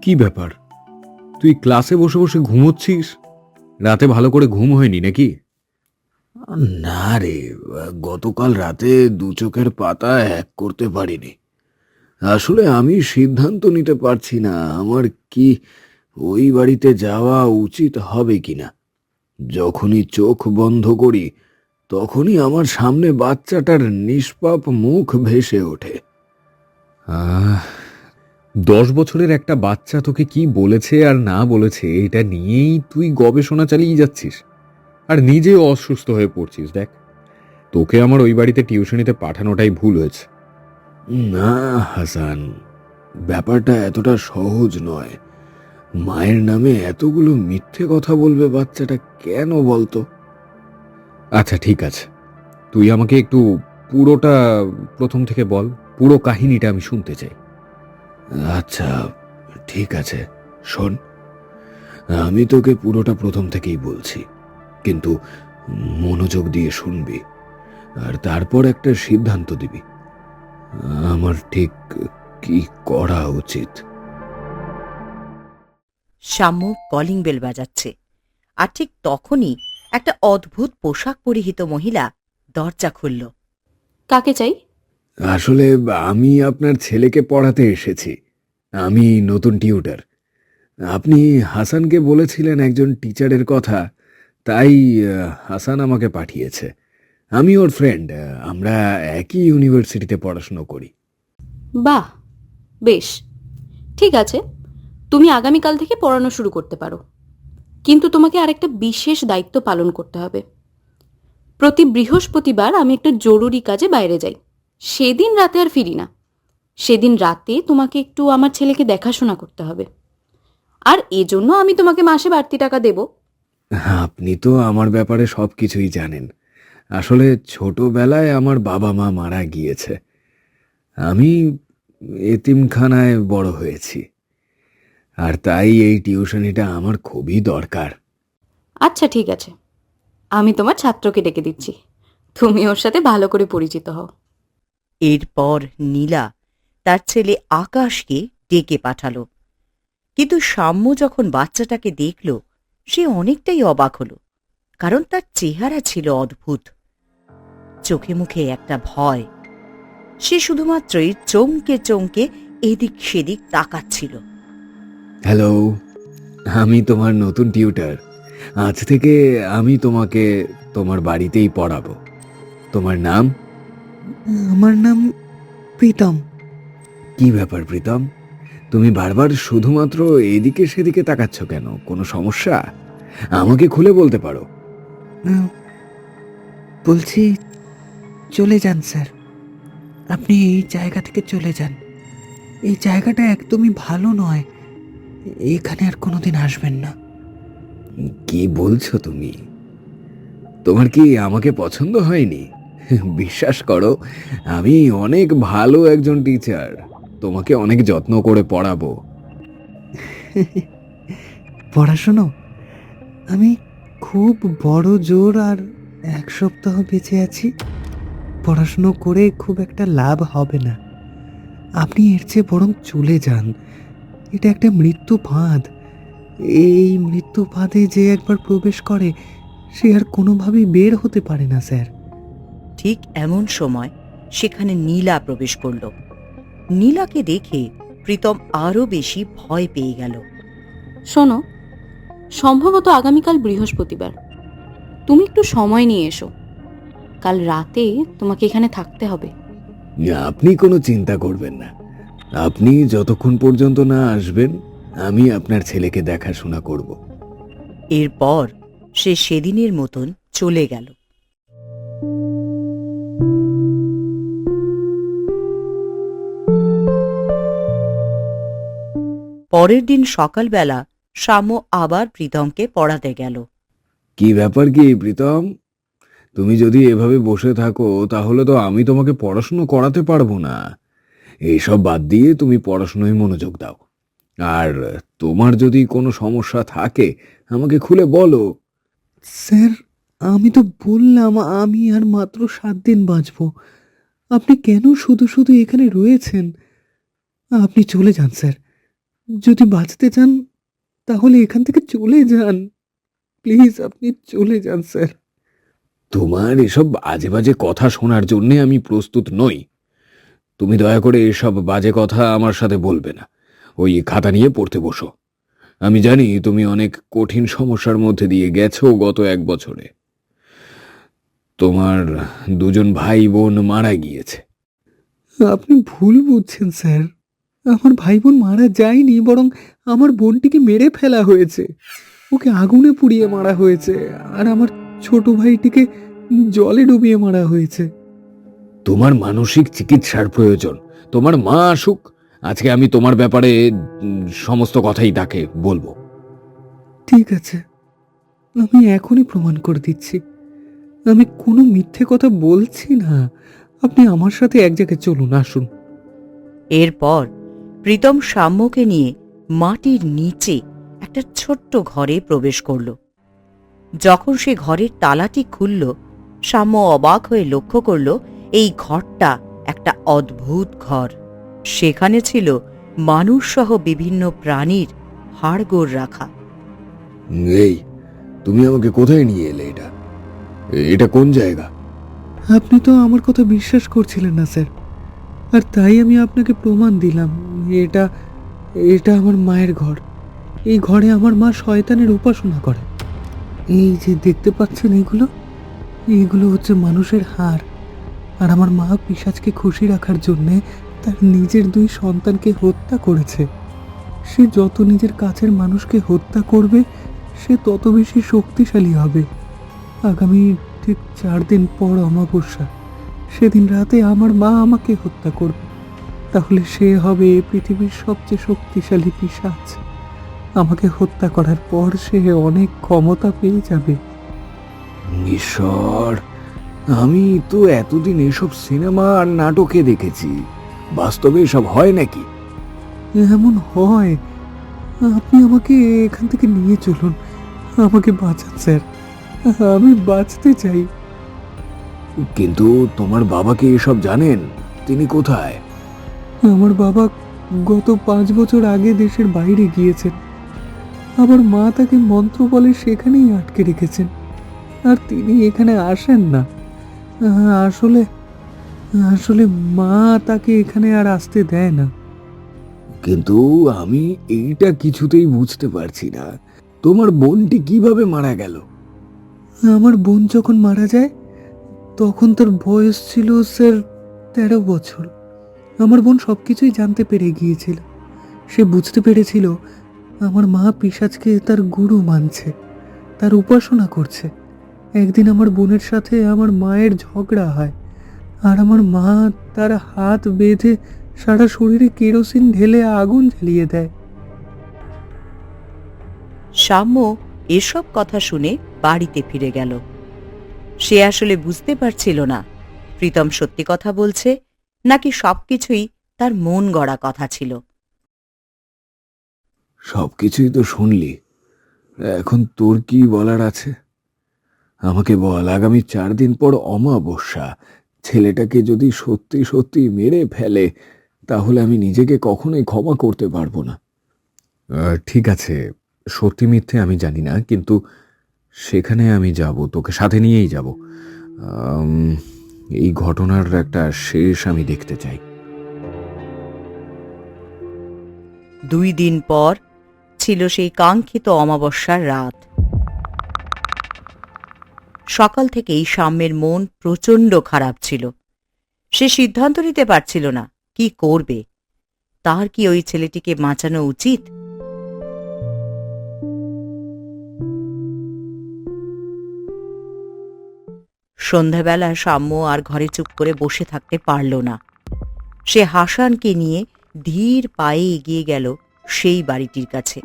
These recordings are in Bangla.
কি ব্যাপার, তুই ক্লাসে বসে বসে ঘুমোচ্ছিস? রাতে ভালো করে ঘুম হয়নি নাকি? না রে, গতকাল রাতে দু চোখের পাতা এক করতে পারিনি। আসলে আমি সিদ্ধান্ত নিতে পারছি না আমার কি ওই বাড়িতে যাওয়া উচিত হবে কিনা। যখনই চোখ বন্ধ করি তখনই আমার সামনে বাচ্চাটার নিষ্পাপ মুখ ভেসে ওঠে। আহ 10 বছরের একটা বাচ্চা তোকে কি বলেছে আর না বলেছে এটা নিয়েই তুই গবেষণা চালিয়ে যাচ্ছিস, আর নিজেও অসুস্থ হয়ে পড়ছিস। দেখ, তোকে আমার ওই বাড়িতে টিউশনিতে পাঠানোটাই ভুল হয়েছে। না হাসান, ব্যাপারটা এতটা সহজ নয়। মায়ের নামে এতগুলো মিথ্যে কথা বলবে বাচ্চাটা কেন বলতো? আচ্ছা ঠিক আছে, তুই আমাকে একটু পুরোটা প্রথম থেকে বল, পুরো কাহিনীটা আমি শুনতে চাই। আচ্ছা ঠিক আছে, শোন, আমি তোকে পুরোটা প্রথম থেকেই বলছি, কিন্তু মনোযোগ দিয়ে শুনবি আর তারপর একটা সিদ্ধান্ত দিবি আমার ঠিক কি করা উচিত। শাম্য কলিং বেল বাজাচ্ছে, আর ঠিক তখনই একটা অদ্ভুত পোশাক পরিহিত মহিলা দরজা খুলল। কাকে চাই? আসলে আমি আপনার ছেলেকে পড়াতে এসেছি। আমি নতুন টিউটর। আপনি হাসানকে বলেছিলেন একজন টিচারের কথা, তাই হাসান আমাকে পাঠিয়েছে। আমি ওর ফ্রেন্ড, আমরা একই ইউনিভার্সিটিতে পড়াশুনো করি। বাহ, বেশ, ঠিক আছে, তুমি আগামীকাল থেকে পড়ানো শুরু করতে পারো। কিন্তু তোমাকে আরেকটা বিশেষ দায়িত্ব পালন করতে হবে। প্রতি বৃহস্পতিবার আমি একটা জরুরি কাজে বাইরে যাই, সেদিন রাতে আর ফিরি না। সেদিন রাতে তোমাকে একটু আমার ছেলেকে দেখাশোনা করতে হবে, আর এজন্য আমি তোমাকে মাসে বাড়তি টাকা দেব। আপনি তো আমার ব্যাপারে সব কিছুই জানেন। আসলে ছোটবেলায় আমার বাবা মা মারা গিয়েছে। আমি এতিমখানায় বড় হয়েছি, আর তাই এই টিউশনিটা আমার খুবই দরকার। আচ্ছা ঠিক আছে, আমি তোমার ছাত্রকে ডেকে দিচ্ছি, তুমি ওর সাথে ভালো করে পরিচিত হও। এরপর নীলা তার ছেলে আকাশকে ডেকে পাঠালো। কিন্তু শাম্য যখন বাচ্চাটাকে দেখল, সে অনেকটাই অবাক হল, কারণ তার চেহারা ছিল অদ্ভুত, চোখে মুখে একটা ভয়। সে শুধুমাত্রই চমকে চমকে এদিক সেদিক তাকাচ্ছিল। হ্যালো, আমি তোমার নতুন টিউটর। আজ থেকে আমি তোমাকে তোমার বাড়িতেই পড়াবো। তোমার নাম? আমার নাম প্রীতম। কি ব্যাপার প্রীতম, তুমি বারবার শুধুমাত্র এদিকে সেদিকে তাকাচ্ছ কেন? কোনো সমস্যা? আমাকে খুলে বলতে পারো। বলছি, চলে যান স্যার, আপনি এই জায়গা থেকে চলে যান। এই জায়গাটা একদমই ভালো নয়, এখানে আর কোনোদিন আসবেন না। কি বলছো তুমি? তোমার কি আমাকে পছন্দ হয়নি? বিশ্বাস করো, আমি অনেক ভালো একজন টিচার, তোমাকে অনেক যত্ন করে পড়াবো। পড়াশুনো? আমি খুব বড় জোর আর 1 সপ্তাহ বেঁচে আছি। পড়াশুনো করে খুব একটা লাভ হবে না। আপনি এর চেয়ে বরং চলে যান। এটা একটা মৃত্যু ফাঁদ। এই মৃত্যু ফাঁদে যে একবার প্রবেশ করে সে আর কোনোভাবেই বের হতে পারে না স্যার। ঠিক এমন সময় সেখানে নীলা প্রবেশ করল। নীলাকে দেখে প্রীতম আরো বেশি ভয় পেয়ে গেল। শোনো, সম্ভবত আগামীকাল বৃহস্পতিবার, তুমি একটু সময় নিয়ে এসো। কাল রাতে তোমাকে এখানে থাকতে হবে। আপনি কোনো চিন্তা করবেন না। আপনি যতক্ষণ পর্যন্ত না আসবেন আমি আপনার ছেলেকে দেখাশোনা করব। এরপর সে সেদিনের মতন চলে গেল। পরের দিন সকালবেলা শাম্য আবার প্রীতমকে পড়াতে গেল। কি ব্যাপার কি প্রীতম, তুমি যদি এভাবে বসে থাকো তাহলে তো আমি তোমাকে পড়াশুনো করাতে পারবো না। এইসব বাদ দিয়ে তুমি পড়াশোনায় মনোযোগ দাও, আর তোমার যদি কোনো সমস্যা থাকে আমাকে খুলে বলো। স্যার, আমি তো বললাম আমি আর মাত্র 7 দিন বাঁচব। আপনি কেন শুধু শুধু এখানে রয়েছেন? আপনি চলে যান স্যার, যদি বাঁচতে চান তাহলে এখান থেকে চলে যান। প্লিজ আপনি চলে যান স্যার। তোমার এসব বাজে বাজে কথা শোনার জন্যে আমি প্রস্তুত নই। তুমি দয়া করে এসব বাজে কথা আমার সাথে বলবে না। ওই খাতা নিয়ে পড়তে বসো। আমি জানি তুমি অনেক কঠিন সমস্যার মধ্যে দিয়ে গেছো গত 1 বছরে। তোমার 2জন ভাই বোন মারা গিয়েছে। আপনি ভুল বুঝছেন স্যার। আমার ভাই বোন মারা যায়নি, বরং আমার বোনটিকে মেরে ফেলা হয়েছে। ওকে আগুনে পুড়িয়ে মারা হয়েছে, আর আমার ছোট ভাইটিকে জলে ডুবিয়ে মারা হয়েছে। তোমার মানসিক চিকিৎসার প্রয়োজন। তোমার মা আসুক, আজকে আমি তোমার ব্যাপারে সমস্ত কথাই তাকে বলবো। ঠিক আছে, আমি এখনই প্রমাণ করে দিচ্ছি আমি কোনো মিথ্যে কথা বলছি না। আপনি আমার সাথে এক জায়গায় চলুন, আসুন। এরপর প্রীতম সাম্যকে নিয়ে মাটির নিচে একটা ছোট্ট ঘরে প্রবেশ করল। যখন সে ঘরের তালাটি খুলল, সাম্য অবাক হয়ে লক্ষ্য করল এই ঘরটা একটা অদ্ভুত ঘর। সেখানে ছিল মানুষসহ বিভিন্ন প্রাণীর হাড়গোড় রাখা। এই, তুমি আমাকে কোথায় নিয়ে এলে? এটা কোন জায়গা? আপনি তো আমার কথা বিশ্বাস করছিলেন না স্যার, আর তাই আমি আপনাকে প্রমাণ দিলাম। এটা এটা আমার মায়ের ঘর। এই ঘরে আমার মা শয়তানের উপাসনা করে। এই যে দেখতে পাচ্ছেন, এইগুলো হচ্ছে মানুষের হাড়। আর আমার মা পিশাচকে খুশি রাখার জন্যে তার নিজের 2 সন্তানকে হত্যা করেছে। সে যত নিজের কাছের মানুষকে হত্যা করবে, সে তত বেশি শক্তিশালী হবে। আগামী ঠিক 4 দিন পর অমাবস্যা, সেদিন রাতে আমার মা আমাকে হত্যা করবে। তাহলে সে হবে পৃথিবীর সবচেয়ে শক্তিশালী পিশাচ। আমাকে হত্যা করার পর সে অনেক ক্ষমতা পেয়ে যাবে। ঈশ্বর, আমি তো এতদিন এসব সিনেমা আর নাটকে দেখেছি, বাস্তবে এসব হয় নাকি? এমন হয়। আপনি আমাকে এখান থেকে নিয়ে চলুন, আমাকে বাঁচান স্যার, আমি বাঁচতে চাই। কিন্তু তোমার বাবা কি এসব জানেন? তিনি কোথায়? আমার বাবা গত 5 বছর আগে দেশের বাইরে গিয়েছেন। আবার মা তাকে মন্ত্র বলে সেখানেই আটকে রেখেছেন, আর তিনি এখানে আসেন না। আসলে আসলে মা তাকে এখানে আর আসতে দেয় না। কিন্তু আমি এইটা কিছুতেই বুঝতে পারছি না, তোমার বোনটি কিভাবে মারা গেল? আমার বোন যখন মারা যায়, তখন তার বয়স ছিল স্যার 13 বছর। আমার বোন সবকিছুই জানতে পেরে গিয়েছিল। সে বুঝতে পেরেছিল আমার মা পিশাচকে তার গুরু মানছে, তার উপাসনা করছে। একদিন আমার বোনের সাথে আমার মায়ের ঝগড়া হয়, আর আমার মা তার হাত বেঁধে সারা শরীরে কেরোসিন ঢেলে আগুন জ্বালিয়ে দেয়। সাম্য এসব কথা শুনে বাড়িতে ফিরে গেল। সে আসলে বুঝতে পারছিল না প্রীতম সত্যি কথা বলছে নাকি সবকিছুই তার মন গড়া কথা ছিল। সবকিছুই তো শুনলি, এখন তোর কি বলার আছে? আমাকে বল, আগামী 4 দিন পর অমাবস্যা, ছেলেটাকে যদি সত্যি সত্যি মেরে ফেলে, তাহলে আমি নিজেকে কখনোই ক্ষমা করতে পারবো না। ঠিক আছে, সত্যি মিথ্যে আমি জানি না, কিন্তু সেখানে আমি যাব, তোকে সাথে নিয়েই যাব। এই ঘটনার একটা শেষ আমি দেখতে চাই। 2 দিন পর ছিল সেই কাঙ্ক্ষিত অমাবস্যার রাত। সকাল থেকেই সাম্যের মন প্রচণ্ড খারাপ ছিল। সে সিদ্ধান্ত নিতে পারছিল না কি করবে। তার কি ওই ছেলেটিকে বাঁচানো উচিত? সন্ধ্যাবেলা সাম্য আর ঘরে চুপ করে বসে থাকতে পারল না। সে হাসানকে নিয়ে ধীর পায়ে এগিয়ে গেল সেই বাড়িটির কাছে।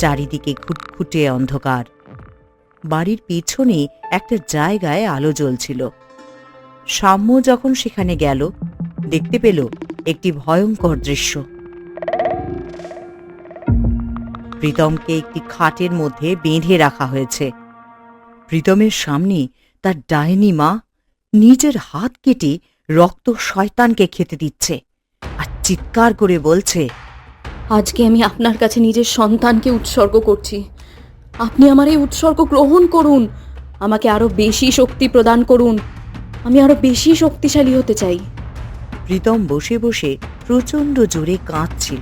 চারিদিকে ঘুটঘুটে অন্ধকার। বাড়ির পিছনে একটা জায়গায় আলো জ্বলছিল। সাম্য যখন সেখানে গেল, দেখতে পেল একটি ভয়ঙ্কর দৃশ্য। প্রীতমকে একটি খাটের মধ্যে বেঁধে রাখা হয়েছে। প্রীতমের সামনে তার ডাইনি মা নিজের হাত কেটে রক্ত শয়তানকে খেতে দিচ্ছে আর চিৎকার করে বলছে, আজকে আমি আপনার কাছে নিজের সন্তানকে উৎসর্গ করছি। আপনি আমার এই উৎসর্গ গ্রহণ করুন। আমাকে আরো বেশি শক্তি প্রদান করুন। আমি আরো বেশি শক্তিশালী হতে চাই। প্রীতম বসে বসে প্রচণ্ড জোরে কাঁদছিল।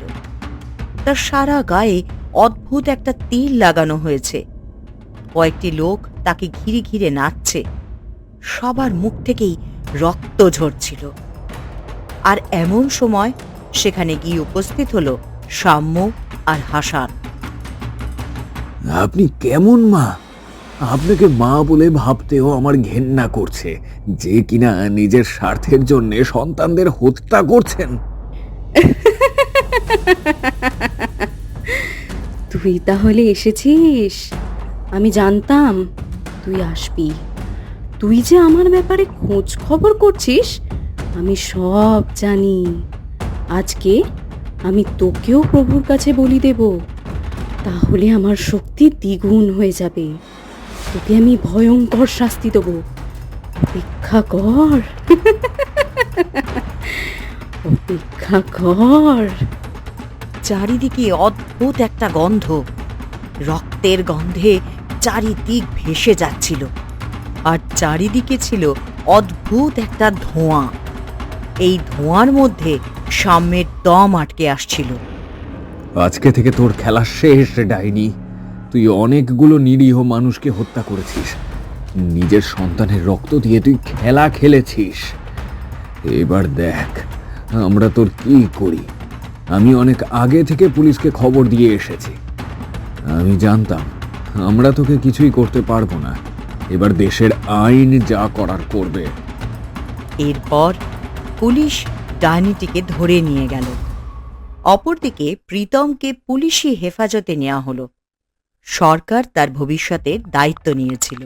তার সারা গায়ে অদ্ভুত একটা তীর লাগানো হয়েছে। কয়েকটি লোক তাকে ঘিরে ঘিরে নাচছে। সবার মুখ থেকেই রক্ত ঝরছিল। আর এমন সময় সেখানে গিয়ে উপস্থিত হলো সাম্য আর হাসান। আপনি কেমন মা? আপনাকে মা বলে ভাবতেও আমার ঘেন্না করছে, যে কিনা নিজের স্বার্থের জন্য সন্তানদের হত্যা করছেন। তুই তাহলে এসেছিস? আমি জানতাম তুই আসবি। তুই যে আমার ব্যাপারে খোঁজ খবর করছিস আমি সব জানি। আজকে আমি তোকেও প্রভুর কাছে বলি দেব, তাহলে আমার শক্তি দ্বিগুণ হয়ে যাবে। তোকে আমি ভয়ঙ্কর শাস্তি দেব। অপেক্ষা কর, অপেক্ষা কর। চারিদিকে অদ্ভুত একটা গন্ধ, রক্তের গন্ধে চারিদিক ভেসে যাচ্ছিল। আর চারিদিকে ছিল অদ্ভুত একটা ধোঁয়া। এই ধোঁয়ার মধ্যে সাম্যের দম আটকে আসছিল। আজকে থেকে তোর খেলা শেষ ডাইনি। তুই অনেকগুলো নিরীহ মানুষকে হত্যা করেছিস। নিজের সন্তানের রক্ত দিয়ে তুই খেলা খেলেছিস। এবার দেখ আমরা তোর কি করি। আমি অনেক আগে থেকে পুলিশকে খবর দিয়ে এসেছি। আমি জানতাম আমরা তোকে কিছুই করতে পারবো না। এবার দেশের আইন যা করার করবে। এরপর পুলিশ ডাইনিটিকে ধরে নিয়ে গেল। অপরদিকে প্রীতমকে পুলিশি হেফাজতে নেওয়া হলো। সরকার তার ভবিষ্যতের দায়িত্ব নিয়েছিল।